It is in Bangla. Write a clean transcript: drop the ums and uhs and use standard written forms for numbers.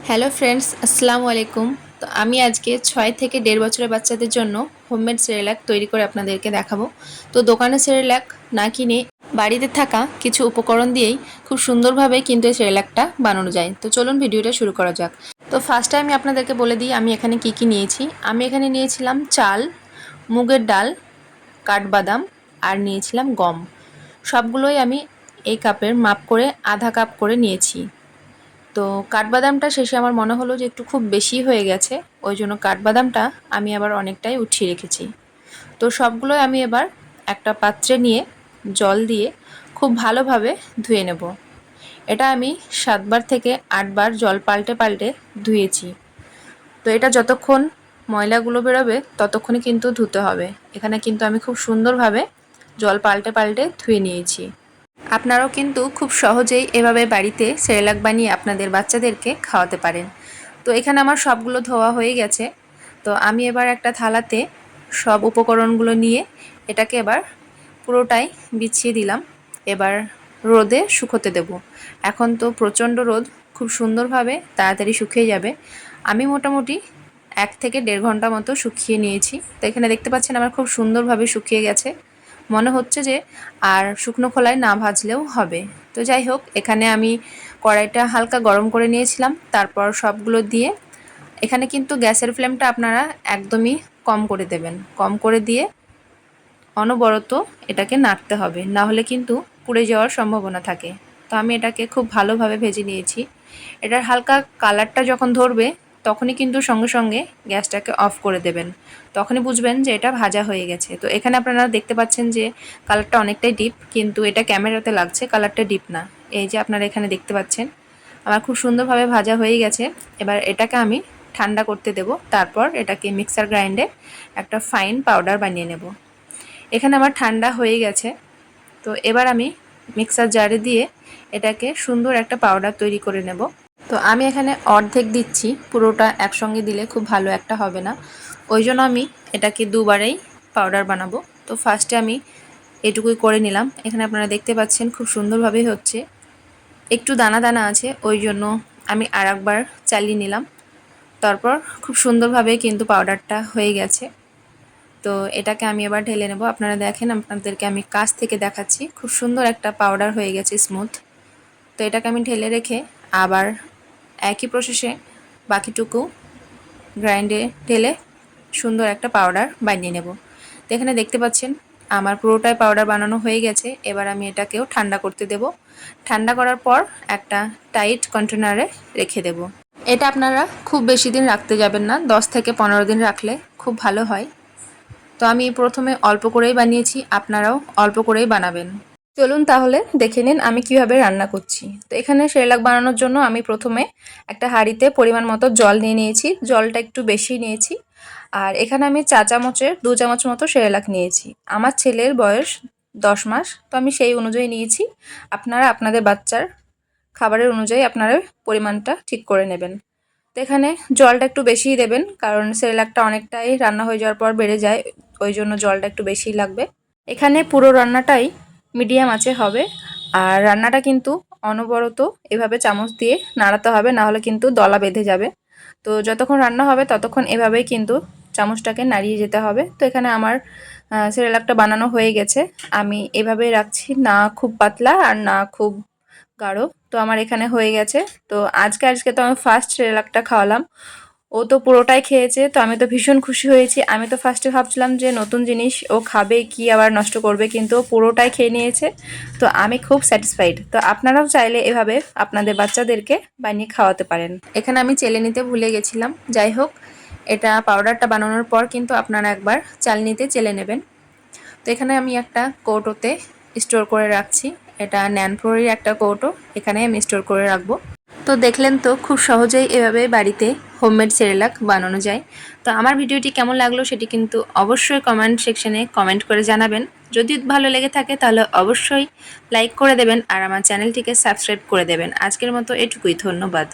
হ্যালো ফ্রেন্ডস, আসসালামু আলাইকুম। তো আমি আজকে 6 থেকে 1.5 বছরের বাচ্চাদের জন্য হোমমেড সেরেল্যাক তৈরি করে আপনাদেরকে দেখাবো। তো দোকানে সেরেল্যাক না কিনে বাড়িতে থাকা কিছু উপকরণ দিয়েই খুব সুন্দরভাবে কিন্তু এই সেরেল্যাকটা বানানো যায়। তো চলুন ভিডিওটা শুরু করা যাক। তো ফার্স্টে আমি আপনাদেরকে বলে দিই আমি এখানে কি নিয়েছি। আমি এখানে নিয়েছিলাম চাল, মুগের ডাল, কাঠবাদাম আর নিয়েছিলাম গম। সবগুলোই আমি এই কাপের মাপ করে আধা কাপ করে নিয়েছি। তো কাঠবাদামটা শেষে আমার মনে হলো যে একটু খুব বেশি হয়ে গেছে, ওই জন্য কাঠবাদামটা আমি আবার অনেকটাই উঠিয়ে রেখেছি। তো সবগুলোই আমি এবার একটা পাত্রে নিয়ে জল দিয়ে খুব ভালোভাবে ধুয়ে নেব। এটা আমি 7বার থেকে 8বার জল পাল্টে পাল্টে ধুয়েছি। তো এটা যতক্ষণ ময়লাগুলো বেরোবে ততক্ষণই কিন্তু ধুতে হবে। এখানে কিন্তু আমি খুব সুন্দরভাবে জল পাল্টে পাল্টে ধুয়ে নিয়েছি। আপনারাও কিন্তু খুব সহজেই এভাবে বাড়িতে সেরেলাক বানিয়ে আপনাদের বাচ্চাদেরকে খাওয়াতে পারেন। তো এখানে আমার সবগুলো ধোয়া হয়ে গেছে। তো আমি এবার একটা থালাতে সব উপকরণগুলো নিয়ে এটাকে এবার পুরোটাই বিছিয়ে দিলাম। এবার রোদে শুকোতে দেব। এখন তো প্রচণ্ড রোদ, খুব সুন্দরভাবে তাড়াতাড়ি শুকিয়ে যাবে। আমি মোটামুটি 1 থেকে 1.5 ঘন্টা মতো শুকিয়ে নিয়েছি। তো এখানে দেখতে পাচ্ছেন আমার খুব সুন্দরভাবে শুকিয়ে গেছে। মনে হচ্ছে যে আর শুকনো খোলায় না ভাজলেও হবে। তো যাই হোক, এখানে আমি কড়াইটা হালকা গরম করে নিয়েছিলাম। তারপর সবগুলো দিয়ে এখানে কিন্তু গ্যাসের ফ্লেমটা আপনারা একদমই কম করে দেবেন। কম করে দিয়ে অনবরত এটাকে নাড়তে হবে, না হলে কিন্তু পুড়ে যাওয়ার সম্ভাবনা থাকে। তো আমি এটাকে খুব ভালোভাবে ভেজে নিয়েছি। এটার হালকা কালারটা যখন ধরবে তখনই কিন্তু সঙ্গে সঙ্গে গ্যাসটাকে অফ করে দেবেন। তখনই বুঝবেন যে এটা ভাজা হয়ে গেছে। তো এখানে আপনারা দেখতে পাচ্ছেন যে কালারটা অনেকটাই ডিপ, কিন্তু এটা ক্যামেরাতে লাগছে কালারটা ডিপ না। এই যে আপনারা এখানে দেখতে পাচ্ছেন আমার খুব সুন্দরভাবে ভাজা হয়ে গেছে। এবার এটাকে আমি ঠান্ডা করতে দেব। তারপর এটাকে মিক্সার গ্রাইন্ডে একটা ফাইন পাউডার বানিয়ে নেব। এখানে আমার ঠান্ডা হয়ে গেছে। তো এবার আমি মিক্সার জারে দিয়ে এটাকে সুন্দর একটা পাউডার তৈরি করে নেব। তো আমি এখানে অর্ধেক দিচ্ছি, পুরোটা একসঙ্গে দিলে খুব ভালো একটা হবে না। ওই জন্য আমি এটাকে দুবারেই পাউডার বানাবো। তো ফার্স্টে আমি এটুকুই করে নিলাম। এখানে আপনারা দেখতে পাচ্ছেন খুব সুন্দরভাবেই হচ্ছে। একটু দানা দানা আছে, ওই জন্য আমি আরেকবার চালিয়ে নিলাম। তারপর খুব সুন্দরভাবে কিন্তু পাউডারটা হয়ে গেছে। তো এটাকে আমি এবার ঢেলে নেব। আপনারা দেখেন, আপনাদেরকে আমি কাছ থেকে দেখাচ্ছি, খুব সুন্দর একটা পাউডার হয়ে গেছে, স্মুথ। তো এটাকে আমি ঢেলে রেখে আবার একই প্রসেসে বাকিটুকু গ্রাইন্ডে ঢেলে সুন্দর একটা পাউডার বানিয়ে নেব। তো এখানে দেখতে পাচ্ছেন আমার পুরোটাই পাউডার বানানো হয়ে গেছে। এবার আমি এটাকেও ঠান্ডা করতে দেব। ঠান্ডা করার পর একটা টাইট কন্টেনারে রেখে দেব। এটা আপনারা খুব বেশি দিন রাখতে যাবেন না, 10 থেকে 15 দিন রাখলে খুব ভালো হয়। তো আমি প্রথমে অল্প করেই বানিয়েছি, আপনারাও অল্প করেই বানাবেন। চলুন তাহলে দেখে নিন আমি কিভাবে রান্না করছি। তো এখানে সেরেলাক বানানোর জন্য আমি প্রথমে একটা হাঁড়িতে পরিমাণ মতো জল নিয়ে নিয়েছি। জলটা একটু বেশি নিয়েছি। আর এখানে আমি 4 চামচের 2 চামচ মতো সেরেলাক নিয়েছি। আমার ছেলের বয়স 10 মাস, তো আমি সেই অনুযায়ী নিয়েছি। আপনারা আপনাদের বাচ্চার খাবারের অনুযায়ী আপনারা পরিমাণটা ঠিক করে নেবেন। তো এখানে জলটা একটু বেশিই দেবেন, কারণ সেরেলাকটা অনেকটাই রান্না হয়ে যাওয়ার পর বেড়ে যায়, ওই জন্য জলটা একটু বেশিই লাগবে। এখানে পুরো রান্নাটাই মিডিয়াম আঁচে হবে। আর রান্নাটা কিন্তু অনবরত এভাবে চামচ দিয়ে নাড়াতে হবে, না হলে কিন্তু দলা বেঁধে যাবে। তো যতক্ষণ রান্না হবে ততক্ষণ এভাবেই কিন্তু চামচটাকে নাড়িয়ে যেতে হবে। তো এখানে আমার সেরেলাকটা বানানো হয়ে গেছে। আমি এভাবেই রাখছি, না খুব পাতলা আর না খুব গাঢ়। তো আমার এখানে হয়ে গেছে। তো আজকে তো আমি ফার্স্ট সেরেলাকটা খাওয়ালাম। ও তো পুরোটাই খেয়েছে। তো আমি তো ভীষণ খুশি হয়েছি। আমি তো ফার্স্টে ভাবছিলাম যে নতুন জিনিস ও খাবে কি আবার নষ্ট করবে, কিন্তু ও পুরোটাই খেয়ে নিয়েছে। তো আমি খুব স্যাটিসফাইড। তো আপনারাও চাইলে এভাবে আপনাদের বাচ্চাদেরকে বানিয়ে খাওয়াতে পারেন। এখানে আমি চেলে নিতে ভুলে গেছিলাম। যাই হোক, এটা পাউডারটা বানানোর পর কিন্তু আপনারা একবার চালনিতে চেলে নেবেন। তো এখানে আমি একটা কৌটোতে স্টোর করে রাখছি। এটা ন্যানপ্রোর একটা কৌটো, এখানে আমি স্টোর করে রাখবো। তো দেখলেন তো খুব সহজেই এভাবে বাড়িতে হোমমেড সেরেলাক বানানো যায়। তো আমার ভিডিওটি কেমন লাগলো সেটি কিন্তু অবশ্যই কমেন্ট সেকশনে কমেন্ট করে জানাবেন। যদি ভালো লেগে থাকে তাহলে অবশ্যই লাইক করে দেবেন আর আমার চ্যানেলটিকে সাবস্ক্রাইব করে দেবেন। আজকের মতো এটুকুই, ধন্যবাদ।